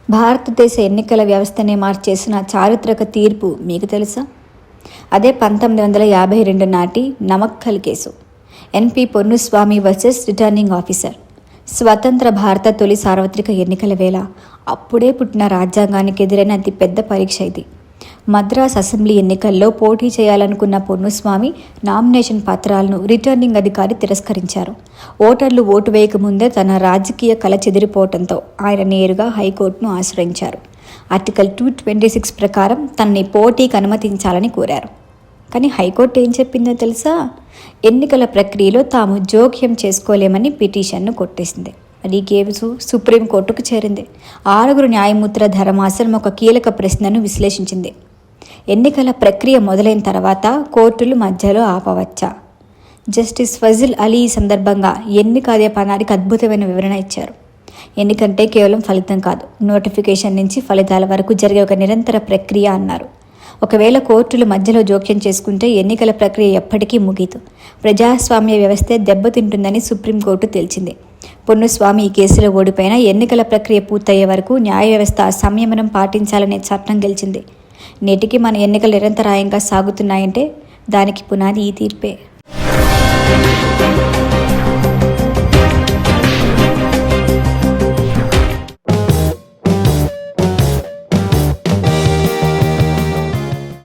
భారతదేశ ఎన్నికల వ్యవస్థనే మార్చేసిన చారిత్రక తీర్పు మీకు తెలుసా? అదే 1952 నాటి Namakkal case. NP Ponnuswamy versus returning officer. స్వతంత్ర భారత తొలి సార్వత్రిక ఎన్నికల వేళ అప్పుడే పుట్టిన రాజ్యాంగానికి ఎదురైన అతిపెద్ద పరీక్ష ఇది. మద్రాస్ అసెంబ్లీ ఎన్నికల్లో పోటీ చేయాలనుకున్న పొన్నుస్వామి నామినేషన్ పత్రాలను రిటర్నింగ్ అధికారి తిరస్కరించారు. ఓటర్లు ఓటు వేయకముందే తన రాజకీయ కళ చెదిరిపోవడంతో ఆయన నేరుగా హైకోర్టును ఆశ్రయించారు. ఆర్టికల్ 226 ప్రకారం తనని పోటీకి అనుమతించాలని కోరారు. కానీ హైకోర్టు ఏం చెప్పిందో తెలుసా? ఎన్నికల ప్రక్రియలో తాము జోక్యం చేసుకోలేమని పిటిషన్ను కొట్టేసింది. మరి ఈ కేసు సుప్రీంకోర్టుకు చేరింది. 6 న్యాయమూర్తుల ధర్మాసనం ఒక కీలక ప్రశ్నను విశ్లేషించింది. ఎన్నికల ప్రక్రియ మొదలైన తర్వాత కోర్టులు మధ్యలో ఆపవచ్చా? జస్టిస్ ఫజిల్ అలీ ఈ సందర్భంగా ఎన్నిక అదే పనానికి అద్భుతమైన వివరణ ఇచ్చారు. ఎన్నికంటే కేవలం ఫలితం కాదు, నోటిఫికేషన్ నుంచి ఫలితాల వరకు జరిగే ఒక నిరంతర ప్రక్రియ అన్నారు. ఒకవేళ కోర్టులు మధ్యలో జోక్యం చేసుకుంటే ఎన్నికల ప్రక్రియ ఎప్పటికీ ముగియదు, ప్రజాస్వామ్య వ్యవస్థే దెబ్బతింటుందని సుప్రీంకోర్టు తేల్చింది. పొన్నుస్వామి ఈ కేసులో ఓడిపోయిన ఎన్నికల ప్రక్రియ పూర్తయ్యే వరకు న్యాయ వ్యవస్థ సంయమనం పాటించాలనే చట్టం గెలిచింది. నేటికి మన ఎన్నికలు నిరంతరాయంగా సాగుతున్నాయంటే దానికి పునాది ఈ తీర్పే.